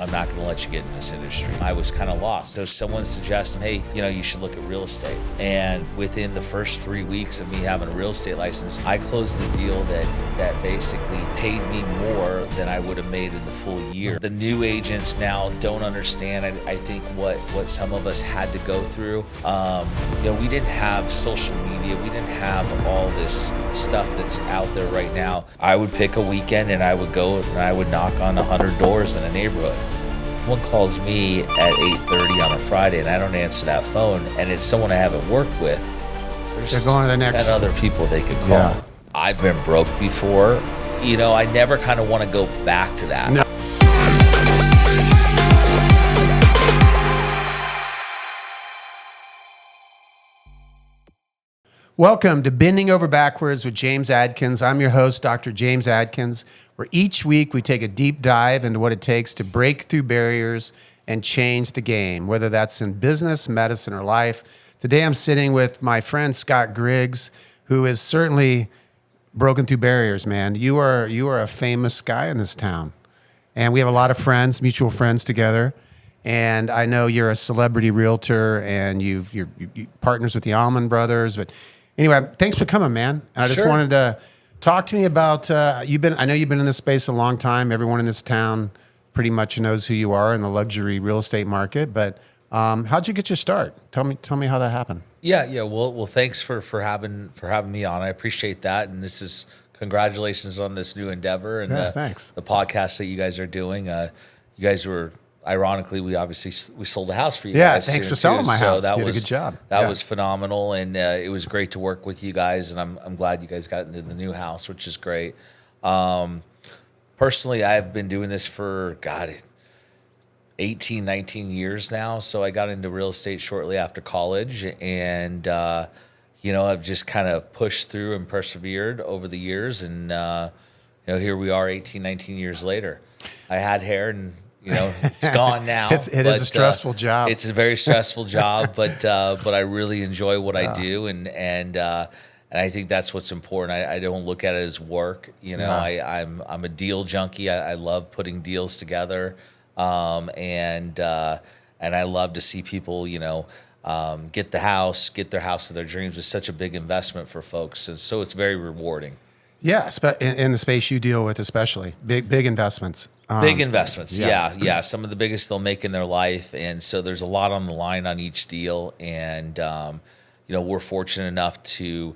I'm not going to let you get in this industry. I was kind of lost. So someone suggested, hey, you should look at real estate. And within the first 3 weeks of me having a real estate license, I closed a deal that basically paid me more than I would have made in the full year. The new agents now don't understand, I think, what some of us had to go through. We didn't have social media. We didn't have all this stuff that's out there right now. I would pick a weekend and I would go and I would knock on 100 doors in a neighborhood. Someone calls me at 8:30 on a Friday and I don't answer that phone, and it's someone I haven't worked with. They're going to the next 10 other people they could call. Yeah. I've been broke before. I never kind of want to go back to that. No. Welcome to Bending Over Backwards with James Adkins. I'm your host, Dr. James Adkins, where each week we take a deep dive into what it takes to break through barriers and change the game, whether that's in business, medicine, or life. Today I'm sitting with my friend Scott Griggs, who has certainly broken through barriers, man. You are a famous guy in this town, and we have a lot of friends, mutual friends together. And I know you're a celebrity realtor, and you're partners with the Altman Brothers, but anyway, thanks for coming, man. And I just wanted to talk to me about, I know you've been in this space a long time. Everyone in this town pretty much knows who you are in the luxury real estate market, but how'd you get your start? Tell me how that happened. Yeah. Well, thanks for having me on. I appreciate that. And this is congratulations on this new endeavor and thanks. The podcast that you guys are doing. You guys were, ironically, we sold a house for you guys. Yeah, thanks for selling my house. That did was a good job. That was phenomenal, and it was great to work with you guys. And I'm glad you guys got into the new house, which is great. Personally, I've been doing this for 18, 19 years now. So I got into real estate shortly after college, and I've just kind of pushed through and persevered over the years, and here we are 18, 19 years later. I had hair, and it's gone now. It is a stressful job. It's a very stressful job, but I really enjoy what I do, and I think that's what's important. I don't look at it as work. I'm a deal junkie. I love putting deals together, and I love to see people get their house of their dreams. It's such a big investment for folks, and so it's very rewarding. Yeah, in the space you deal with, especially big investments. Big investments, yeah. Some of the biggest they'll make in their life, and so there's a lot on the line on each deal. And we're fortunate enough to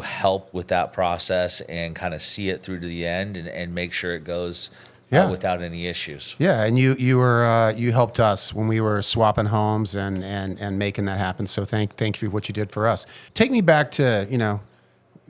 help with that process and kind of see it through to the end and make sure it goes without any issues. Yeah, and you helped us when we were swapping homes and making that happen. So thank you for what you did for us. Take me back to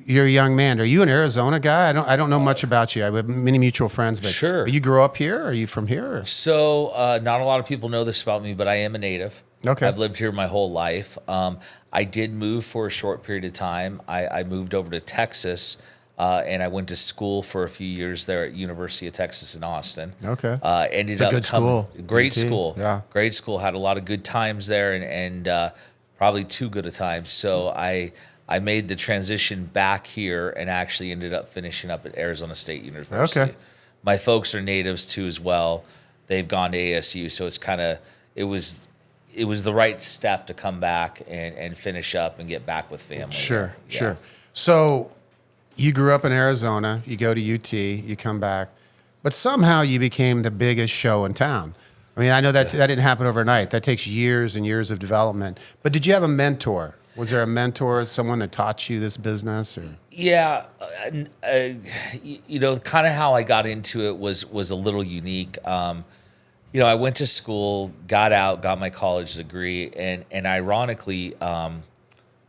You're a young man. Are you an Arizona guy? I don't know much about you. I have many mutual friends, but sure. You grew up here? Are you from here? So not a lot of people know this about me, but I am a native. Okay. I've lived here my whole life. I did move for a short period of time. I moved over to Texas, and I went to school for a few years there at University of Texas in Austin. Okay. It's a good school. Great UT. school. Yeah. Great school. Had a lot of good times there, and probably too good a time. So I made the transition back here and actually ended up finishing up at Arizona State University. Okay. My folks are natives too as well. They've gone to ASU, so it's it was the right step to come back and finish up and get back with family. Sure. So you grew up in Arizona, you go to UT, you come back, but somehow you became the biggest show in town. I mean, I know that didn't happen overnight. That takes years and years of development. But did you have a mentor? Was there a mentor, someone that taught you this business? Or? Yeah, kind of how I got into it was a little unique. I went to school, got out, got my college degree, and ironically, not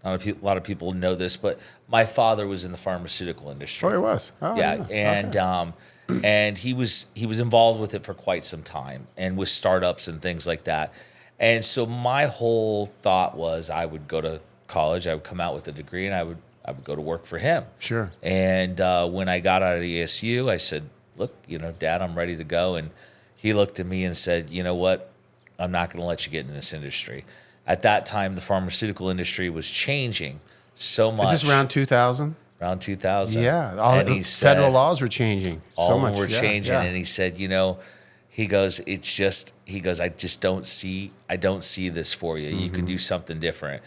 a lot of people know this, but my father was in the pharmaceutical industry. Oh, he was? Oh, yeah. And okay. And he was involved with it for quite some time, and with startups and things like that. And so my whole thought was I would go to college, I would come out with a degree, and I would go to work for him. Sure. And when I got out of ASU, I said, look, Dad, I'm ready to go. And he looked at me and said, you know what? I'm not going to let you get in this industry. At that time, the pharmaceutical industry was changing so much. Is this around 2000? Around 2000. Yeah. All the federal laws were changing. All so of much them were changing. Yeah. And he said, He goes, I just I don't see this for you. You can do something different.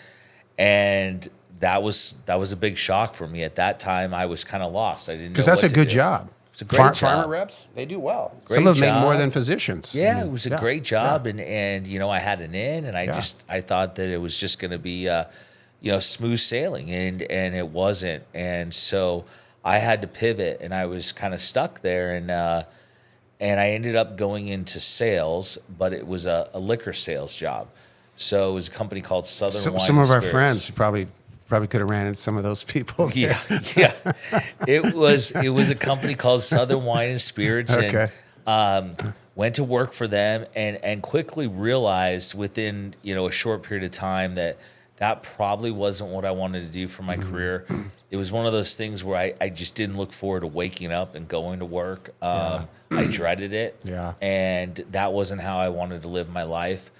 And that was a big shock for me. At that time, I was kind of lost. I didn't know Because that's what a to good do. job. It's a great job. Farmer reps, they do well. Great Some of them make more job. than physicians. Yeah, it was a great job, Yeah. and I had an in, and I thought that it was just going to be smooth sailing, and it wasn't, and so I had to pivot, and I was kind of stuck there, and I ended up going into sales, but it was a liquor sales job. So it was a company called Southern Wine Some of and our Spirits. friends probably could have ran into some of those people. There. Yeah. It was a company called Southern Wine and Spirits, Okay. and went to work for them, and quickly realized within a short period of time that probably wasn't what I wanted to do for my career. It was one of those things where I just didn't look forward to waking up and going to work. I dreaded it. Yeah. And that wasn't how I wanted to live my life.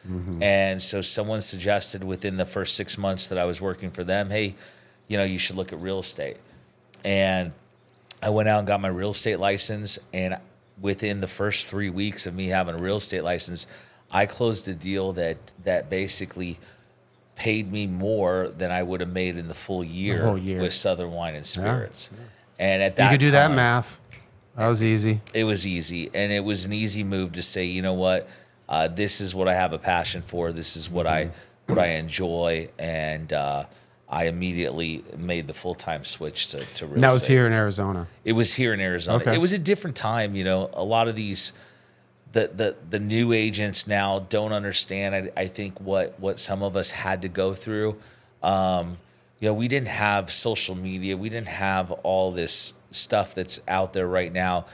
And so someone suggested within the first 6 months that I was working for them, hey, you should look at real estate. And I went out and got my real estate license. And within the first 3 weeks of me having a real estate license, I closed a deal that basically paid me more than I would have made in the full year, whole year. with Southern Wine and Spirits. And at that You could do that time, math. That was easy. it was easy, and it was an easy move to say, you know what, this is what I have a passion for. This is what I enjoy, and I immediately made the full-time switch to real estate. And that was here in Arizona. It was here in Arizona. Okay. It was a different time. A lot of these, the new agents now don't understand. I think what some of us had to go through. We didn't have social media. We didn't have all this stuff that's out there right now.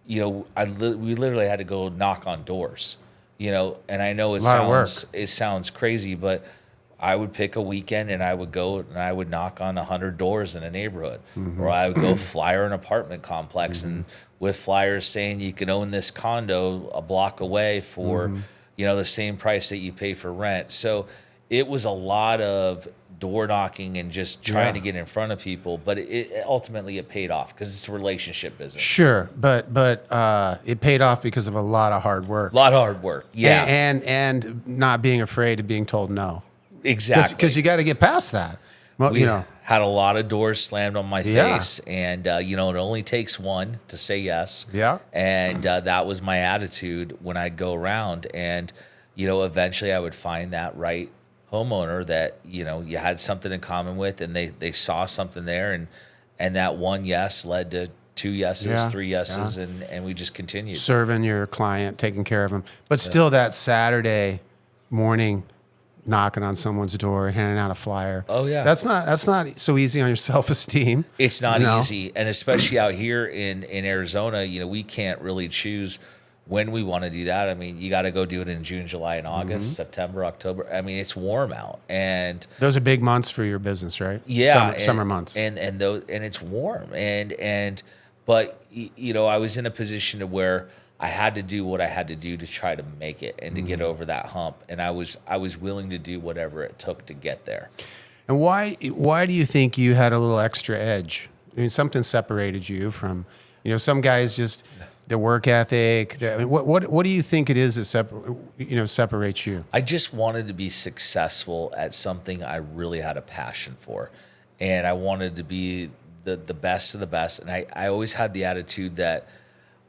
We literally had to go knock on doors. And I know A lot of work. it sounds crazy, but I would pick a weekend and I would go and I would knock on 100 doors in a neighborhood, or I would go flyer an apartment complex and with flyers saying you can own this condo a block away for, the same price that you pay for rent. So it was a lot of door knocking and just trying to get in front of people, but it ultimately it paid off because it's a relationship business. Sure, but it paid off because of a lot of hard work. A lot of hard work, yeah, and not being afraid of being told no. exactly. Because you got to get past that. Well, We had a lot of doors slammed on my Yeah. face, and it only takes one to say yes. Yeah. And that was my attitude when I'd go around, and eventually I would find that right homeowner that you had something in common with, and they saw something there, and that one yes led to 2 yeses, Yeah. 3 yeses, and we just continued. serving your client, taking care of them, but still that Saturday morning, knocking on someone's door, handing out a flyer. Oh, yeah. that's not so easy on your self-esteem. It's not No. easy, and especially out here in Arizona, we can't really choose when we want to do that. I mean, you got to go do it in June, July, and August, September, October. I mean, it's warm out, and Those are big months for your business, right? yeah, summer months. and it's warm, but I was in a position to where I had to do what I had to do to try to make it and to get over that hump, and I was willing to do whatever it took to get there. And why do you think you had a little extra edge? I mean, something separated you from, some guys just their work ethic. I mean, what do you think it is that separates you? I just wanted to be successful at something I really had a passion for, and I wanted to be the best of the best. And I always had the attitude that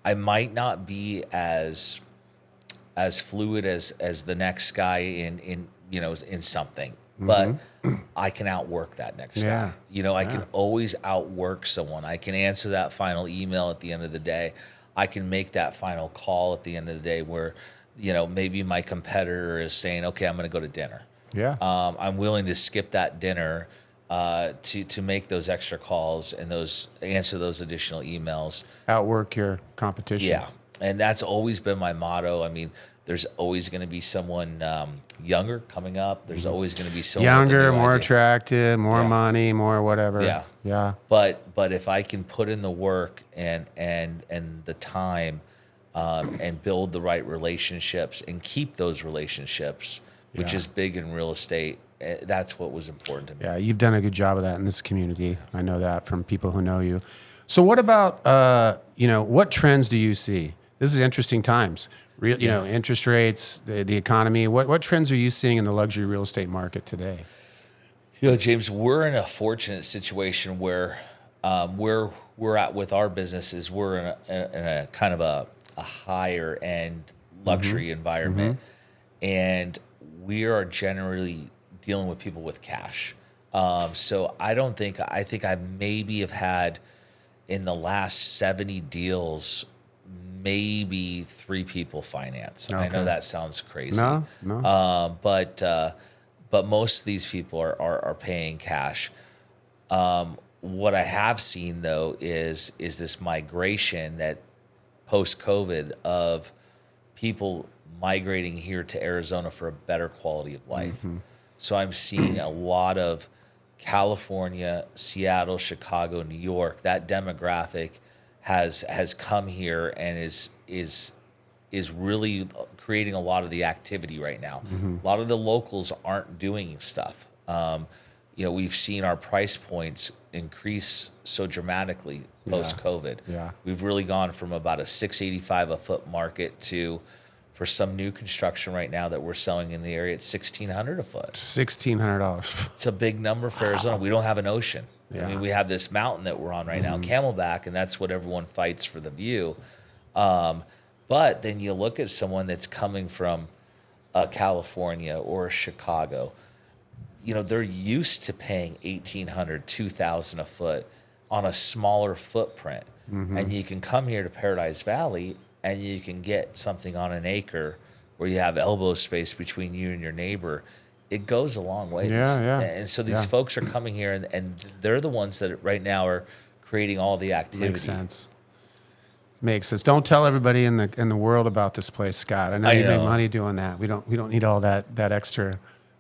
I might not be as fluid as the next guy in something, but I can outwork that next guy. I can always outwork someone. I can answer that final email at the end of the day. I can make that final call at the end of the day where, maybe my competitor is saying, okay, I'm going to go to dinner. Yeah. I'm willing to skip that dinner to make those extra calls and answer those additional emails. Outwork your competition. Yeah, and that's always been my motto. I mean, there's always going to be someone younger coming up. There's always going to be someone with a Younger, new more idea. attractive, more money, more whatever. Yeah. Yeah. But if I can put in the work and the time and build the right relationships and keep those relationships, which is big in real estate, that's what was important to me. Yeah, you've done a good job of that in this community. I know that from people who know you. So what about, what trends do you see? This is interesting times. You know, interest rates, the economy. What trends are you seeing in the luxury real estate market today? You know, James, we're in a fortunate situation where we're at with our businesses. We're in a kind of a higher end luxury environment, and we are generally dealing with people with cash. So I think I maybe have had in the last 70 deals, maybe 3 people finance. I know that sounds crazy. No. But most of these people are paying cash. What I have seen though is this migration that post COVID of people migrating here to Arizona for a better quality of life. So I'm seeing a lot of California, Seattle, Chicago, New York. That demographic has come here and is really creating a lot of the activity right now. A lot of the locals aren't doing stuff. You know, we've seen our price points increase so dramatically post COVID. Yeah. We've really gone from about a $685 a foot market to, for some new construction right now that we're selling in the area, it's $1,600 a foot. $1,600. It's a big number for Arizona. We don't have an ocean. Yeah. I mean, we have this mountain that we're on right now, Camelback, and that's what everyone fights for the view. But then you look at someone that's coming from California or Chicago. You know, they're used to paying $1,800, $2,000 a foot on a smaller footprint. And you can come here to Paradise Valley and you can get something on an acre where you have elbow space between you and your neighbor. It goes a long way. And so these folks are coming here and they're the ones that right now are creating all the activity. Makes sense. Don't tell everybody in the world about this place, Scott. I know you make money doing that. We don't need all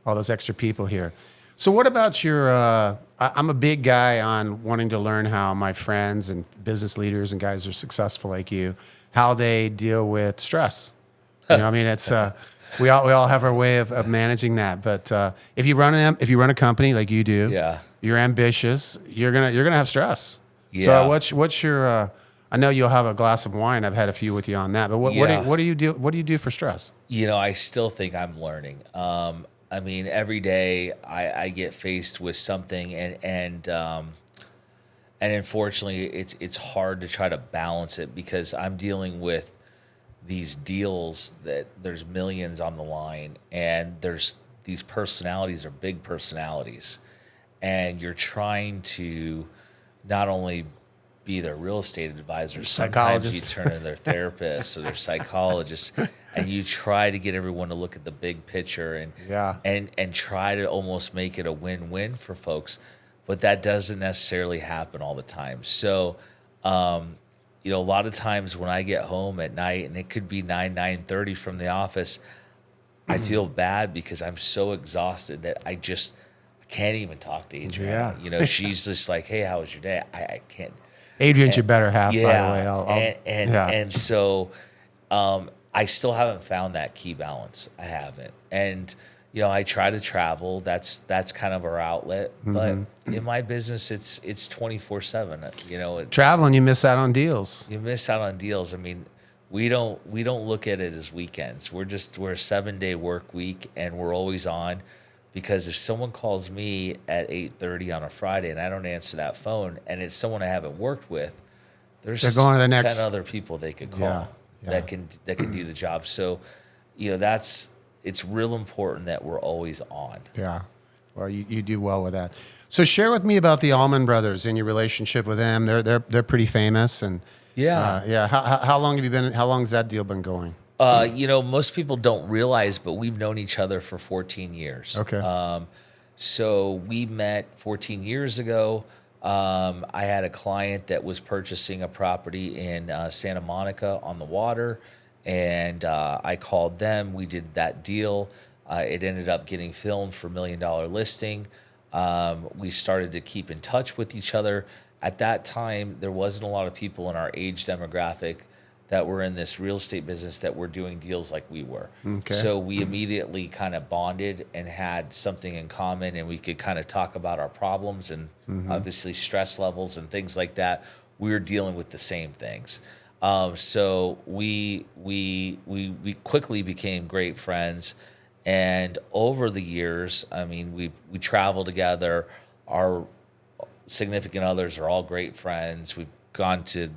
all those extra people here. So what about your? I'm a big guy on wanting to learn how my friends and business leaders and guys who are successful like you, how they deal with stress. You know, I mean, it's we all have our way of managing that. But if you run a company like you do, you're ambitious. You're gonna have stress. So what's your? I know you'll have a glass of wine. I've had a few with you on that. But what do you do? What do you do for stress? You know, I still think I'm learning. I mean, every day I get faced with something, and unfortunately, it's hard to try to balance it because I'm dealing with these deals that there's millions on the line, and there's these personalities are big personalities, and you're trying to not only be their real estate advisor, sometimes you turn into their therapist or their psychologist, and you try to get everyone to look at the big picture and try to almost make it a win-win for folks, but that doesn't necessarily happen all the time. So, you know, a lot of times when I get home at night, and it could be 9:30 from the office, I feel bad because I'm so exhausted that I can't even talk to Adriana. You know, she's just like, "Hey, how was your day?" I can't. Adrian's your better half, by the way. And so I still haven't found that key balance. I haven't. And, you know, I try to travel. That's kind of our outlet. But in my business, it's 24/7. You know, traveling, you miss out on deals. You miss out on deals. I mean, we don't look at it as weekends. We're a 7-day work week, and we're always on. Because if someone calls me at 8:30 on a Friday and I don't answer that phone, and it's someone I haven't worked with, there's they're going to the next 10 other people they could call that can do the job. So, you know, it's real important that we're always on. Yeah. Well, you do well with that. So share with me about the Altman Brothers and your relationship with them. They're pretty famous, and How long have you been? How long has that deal been going? You know, most people don't realize, but we've known each other for 14 years. Okay. So we met 14 years ago. I had a client that was purchasing a property in Santa Monica on the water, and I called them. We did that deal. It ended up getting filmed for $1 million listing. We started to keep in touch with each other. At that time, there wasn't a lot of people in our age demographic that were in this real estate business that were doing deals like we were. Okay. So we immediately kind of bonded and had something in common, and we could kind of talk about our problems and obviously stress levels and things like that. We were dealing with the same things. So we quickly became great friends, and over the years, I mean, we travel together. Our significant others are all great friends. I've gone to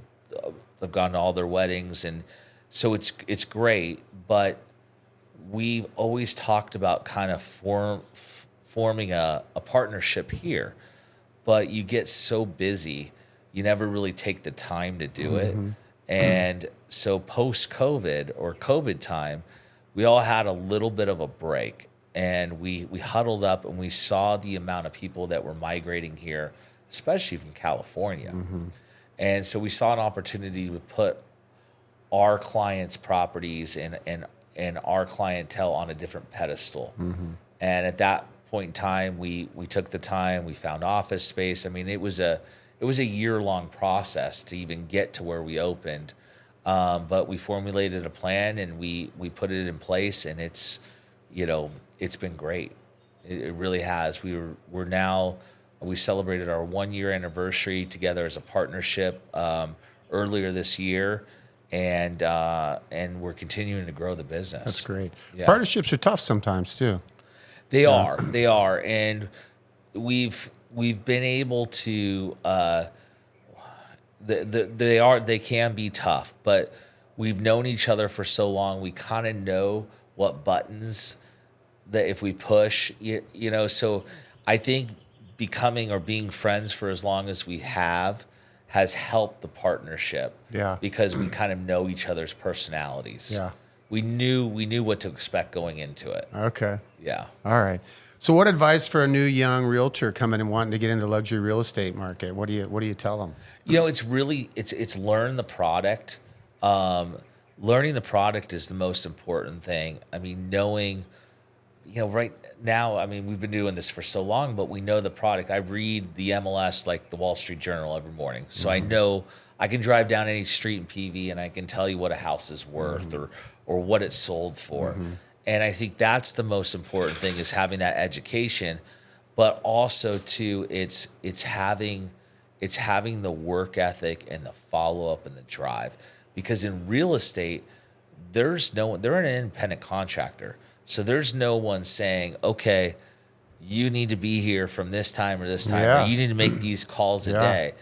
all their weddings, and so it's great. But we've always talked about kind of forming a partnership here, but you get so busy, you never really take the time to do it. And so post COVID or COVID time, we all had a little bit of a break, and we huddled up and we saw the amount of people that were migrating here, especially from California. And so we saw an opportunity to put our clients' properties and our clientele on a different pedestal. And at that point in time, we took the time, we found office space. I mean, it was a year-long process to even get to where we opened. But we formulated a plan, and we put it in place, and it's been great. It really has. We celebrated our 1-year anniversary together as a partnership earlier this year, and we're continuing to grow the business. That's great. Yeah. Partnerships are tough sometimes too. They are, and we've been able to. They can be tough, but we've known each other for so long. We kind of know what buttons that if we push, So I think becoming or being friends for as long as we have has helped the partnership. Yeah. Because we kind of know each other's personalities. Yeah. We knew what to expect going into it. Okay. Yeah. All right. So what advice for a new young realtor coming and wanting to get into the luxury real estate market? What do you tell them? It's learn the product. Learning the product is the most important thing. I mean, knowing, right now, I mean, we've been doing this for so long, but we know the product. I read the MLS like the Wall Street Journal every morning. So I know I can drive down any street in PV and I can tell you what a house is worth or what it's sold for. And I think that's the most important thing, is having that education, but also too, it's having the work ethic and the follow up and the drive. Because in real estate, they're an independent contractor. So there's no one saying, okay, you need to be here from this time or this time, or you need to make these calls a day.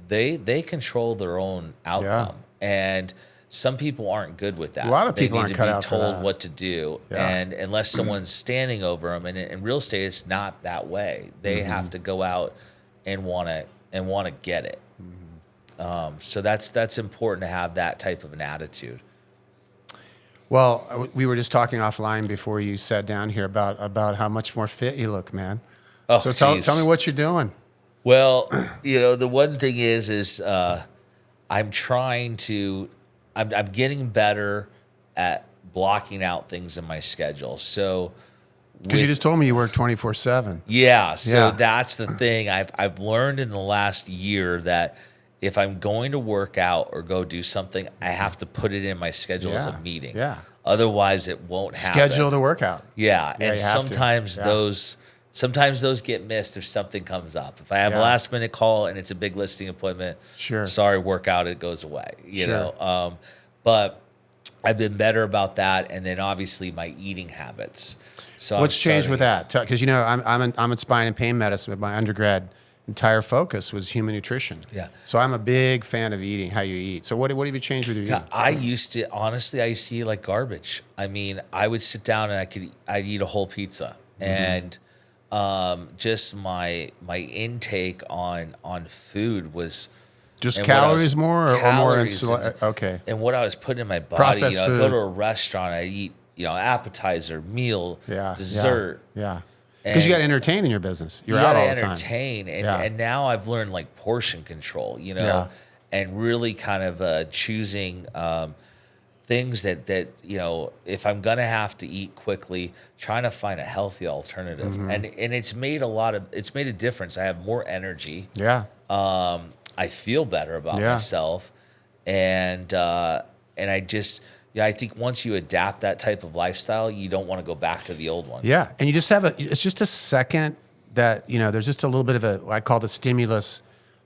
They control their own outcome. And some people aren't good with that. A lot of people aren't cut out for that. They need to be told what to do. And unless someone's standing over them, and in real estate, it's not that way. They have to go out and want to get it. So that's important to have that type of an attitude. Well, we were just talking offline before you sat down here about how much more fit you look, man. Oh, so tell me what you're doing. Well, the one thing is I'm trying to, I'm getting better at blocking out things in my schedule. So, because you just told me you work 24/7. Yeah. So that's the thing. I've learned in the last year that if I'm going to work out or go do something, I have to put it in my schedule as a meeting. Yeah. Otherwise, it won't happen. Schedule the workout. Yeah. And sometimes those get missed if something comes up. If I have a last minute call and it's a big listing appointment, sorry, workout, it goes away. You know. But I've been better about that, and then obviously my eating habits. So what's changed with that? Because I'm in spine and pain medicine, but my undergrad entire focus was human nutrition. Yeah. So I'm a big fan of eating, how you eat. So what have you changed with your eating? I used to eat like garbage. I mean, I would sit down and I'd eat a whole pizza, and just my intake on food was just calories more or more insulin. Okay. And what I was putting in my body. Processed food. I'd go to a restaurant, I'd eat appetizer, meal, dessert. Yeah. Because you got to entertain in your business. You're out all the time. You got to entertain. And now I've learned like portion control, and really kind of choosing things that if I'm going to have to eat quickly, trying to find a healthy alternative. And it's made a difference. I have more energy. Yeah. I feel better about myself. And I just... Yeah, I think once you adapt that type of lifestyle, you don't want to go back to the old one. Yeah, and you just have it's just a second that, there's just a little bit of I call the stimulus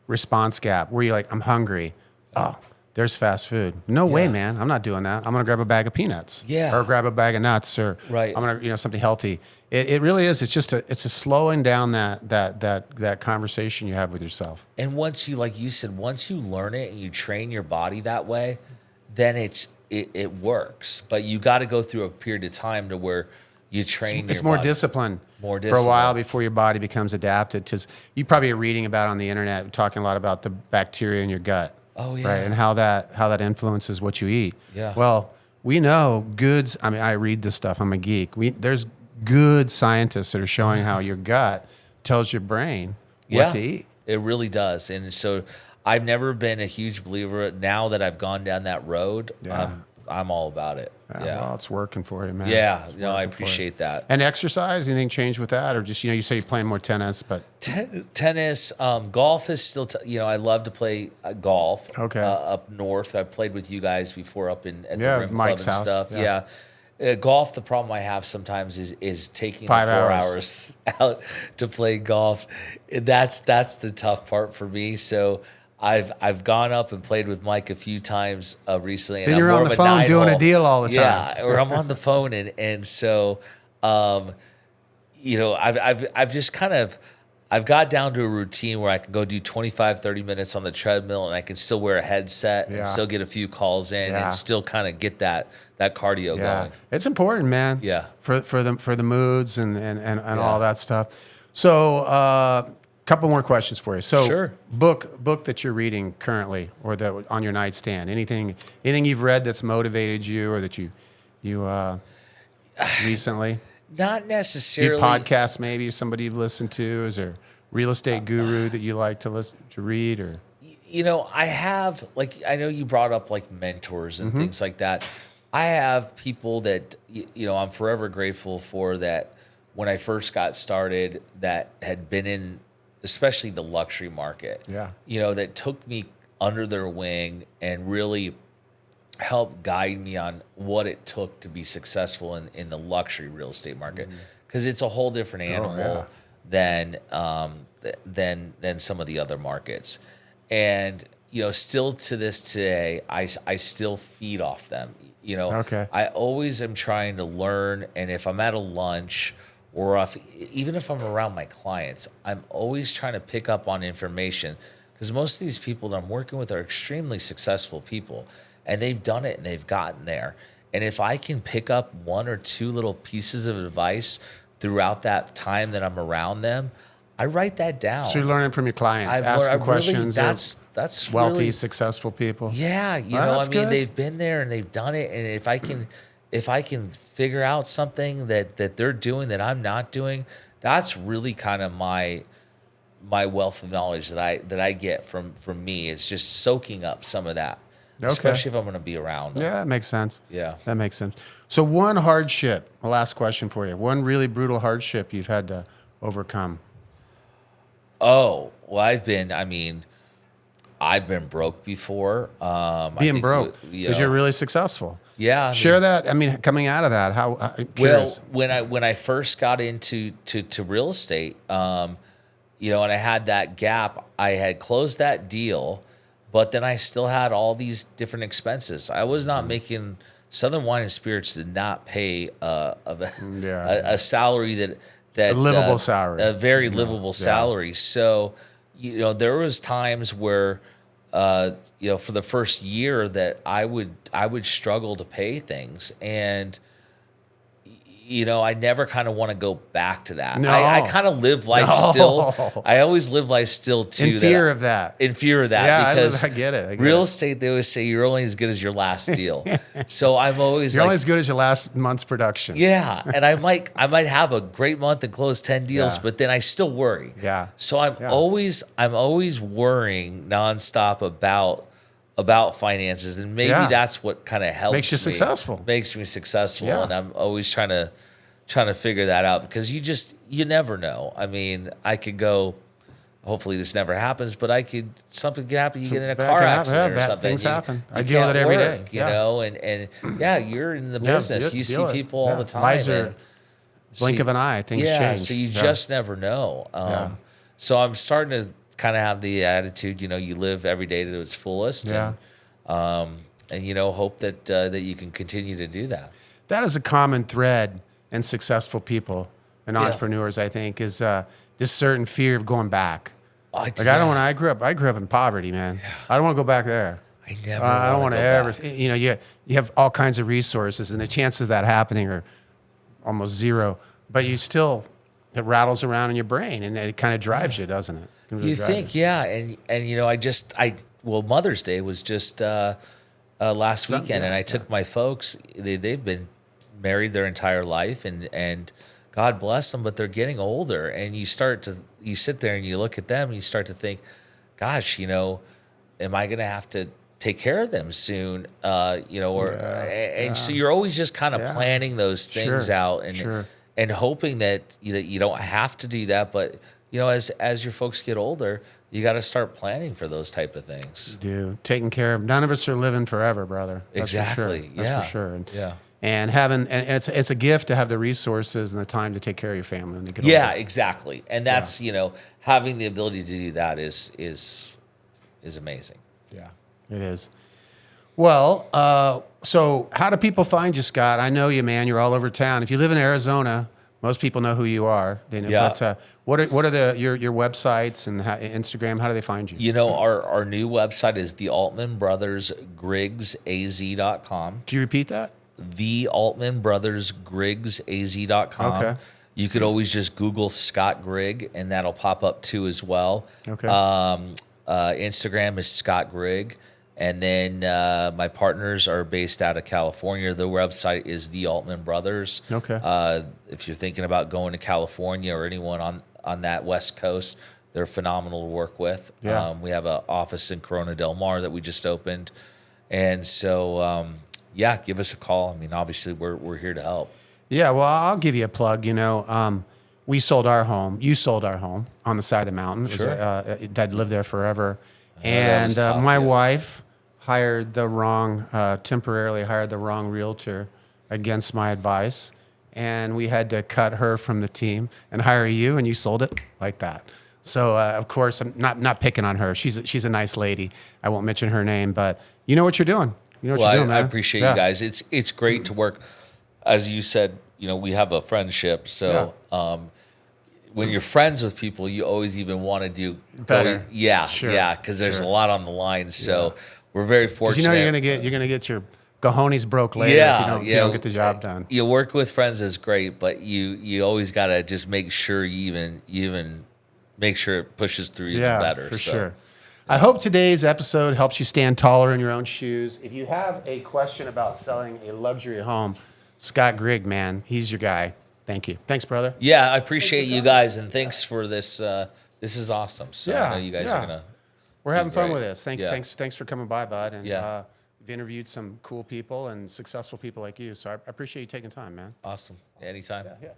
response gap where you're like, I'm hungry. Oh, there's fast food. No way, man. I'm not doing that. I'm going to grab a bag of peanuts. Yeah. Or grab a bag of nuts, or Right. I'm going to, something healthy. It really is. It's just it's a slowing down that conversation you have with yourself. And once you, like you said, once you learn it and you train your body that way, then it works. But you got to go through a period of time to where you train It's your more body. discipline. More for a discipline. while before your body becomes adapted to. You probably are reading about on the internet, talking a lot about the bacteria in your gut. Oh, yeah. Right, and how that influences what you eat. Yeah. Well, we know goods. I mean, I read this stuff. I'm a geek. There's good scientists that are showing how your gut tells your brain what to eat. It really does. And so I've never been a huge believer. Now that I've gone down that road, I'm all about it. Well, it's working for you, man. Yeah, It's I working for you. appreciate that. And exercise, anything changed with that, or just you say you're playing more tennis, but Tennis, golf is still. I love to play golf. Okay. Up north, I've played with you guys before up at the Rim Mike's Club and house. stuff. Yeah. Golf. The problem I have sometimes is taking 5 the 4 hours. hours out to play golf. That's the tough part for me. So I've gone up and played with Mike a few times recently. And then you're on the phone doing a deal all the time. Yeah, or I'm on the phone, and so I've just kind of I've got down to a routine where I can go do 25, 30 minutes on the treadmill, and I can still wear a headset and still get a few calls in and still kind of get that cardio going. It's important, man. Yeah. For the moods and all that stuff. So couple more questions for you. So Sure. book that you're reading currently, or that on your nightstand. Anything you've read that's motivated you, or that you recently? Not necessarily. Your podcast, maybe somebody you've listened to. Is there a real estate guru that you like to read, or? I have, I know you brought up mentors and things like that. I have people that I'm forever grateful for, that when I first got started, that had been in, especially the luxury market. Yeah. That took me under their wing and really helped guide me on what it took to be successful in the luxury real estate market, because it's a whole different animal than some of the other markets. And still to this day, I still feed off them. Okay. I always am trying to learn, and if I'm at a lunch, or even if I'm around my clients, I'm always trying to pick up on information, because most of these people that I'm working with are extremely successful people, and they've done it and they've gotten there. And if I can pick up one or two little pieces of advice throughout that time that I'm around them, I write that down. So you're learning from your clients, asking questions. That's wealthy, really, successful people. Yeah, That's good. they've been there and they've done it, and if I can figure out something that they're doing that I'm not doing, that's really kind of my wealth of knowledge that I get from me. It's just soaking up some of that, especially if I'm going to be around them. Yeah, that makes sense. Yeah. That makes sense. So one hardship, the last question for you, one really brutal hardship you've had to overcome. Oh, well, I've been broke before. Being broke, because you're really successful. Yeah. Share that. Coming out of that, how I'm curious. Well, when I first got into real estate, and I had that gap, I had closed that deal, but then I still had all these different expenses. I was not making. Southern Wine and Spirits did not pay a salary that a livable salary, a very livable salary. So, there was times where, for the first year that I would struggle to pay things, and I never kind of want to go back to that. No. I kind of live life still. I always live life still too. In fear of that. In fear of that. Yeah, because I get it. Real estate, they always say you're only as good as your last deal. So I'm always You're only as good as your last month's production. Yeah. And I might have a great month and close 10 deals, but then I still worry. Yeah. So I'm always worrying nonstop about finances, and maybe that's what kind of helps Makes you successful. Makes me successful. Yeah. And I'm always trying to figure that out, because you never know. I could go, hopefully this never happens, but something could happen. You get in a car accident or something. Things happen. I You deal with it can't every work, day. And you're in the business. You see people all the time. Lives are blink of an eye. Things change. So you just never know. So I'm starting to kind of have the attitude, you live every day to its fullest. Yeah. And And hope that that you can continue to do that. That is a common thread in successful people and entrepreneurs, I think, is this certain fear of going back. Like I don't want to. I grew up in poverty, man. Yeah. I don't want to go back there. I never. I don't want to ever. You have all kinds of resources, and the chances of that happening are almost zero. But you still, it rattles around in your brain, and it kind of drives you, doesn't it? Really you think, yeah, and well, Mother's Day was just last weekend, and I took my folks. They've been married their entire life, and God bless them, but they're getting older, and you sit there and you look at them and you start to think, gosh, am I going to have to take care of them soon? So you're always just kind of planning those things out and hoping that you don't have to do that, but as your folks get older, you got to start planning for those type of things. You do. Taking care of. None of us are living forever, brother. That's exactly. For sure. That's for sure. And it's a gift to have the resources and the time to take care of your family when they get older. Exactly. And that's having the ability to do that is amazing. Yeah, it is. Well, so how do people find you, Scott? I know you, man. You're all over town. If you live in Arizona, most people know who you are. They know. Yeah. But what are your websites and Instagram? How do they find you? Our new website is the Altman Brothers GriggsAZ.com. Do you repeat that? The Altman Brothers GriggsAZ.com. Okay. You could always just Google Scott Grigg, and that'll pop up too as well. Okay. Instagram is Scott Grigg. And then my partners are based out of California. Their website is the Altman Brothers. Okay. If you're thinking about going to California or anyone on that West Coast, they're phenomenal to work with. Yeah. We have an office in Corona Del Mar that we just opened. And so, give us a call. I mean, obviously, we're here to help. Yeah, well, I'll give you a plug. We sold our home. You sold our home on the side of the mountain. Sure. Dad lived there forever. And my wife temporarily hired the wrong realtor against my advice. And we had to cut her from the team and hire you, and you sold it like that. So, of course, I'm not picking on her. She's a nice lady. I won't mention her name, but you know what you're doing. You know what you're doing, man. I appreciate you guys. It's great to work. As you said, we have a friendship. So when you're friends with people, you always even want to do better. Because there's a lot on the line. So we're very fortunate. You're gonna get your cojones broke later if you don't get the job done. You work with friends is great, but you always gotta just make sure you even make sure it pushes through even better. For sure. I hope today's episode helps you stand taller in your own shoes. If you have a question about selling a luxury home, Scott Grigg, man, he's your guy. Thank you. Thanks, brother. Yeah, I appreciate you guys, and thanks for this. This is awesome. So I know you guys are gonna. We're having fun with this. Thanks for coming by, bud. And we've interviewed some cool people and successful people like you. So I appreciate you taking time, man. Awesome. Anytime. Yeah.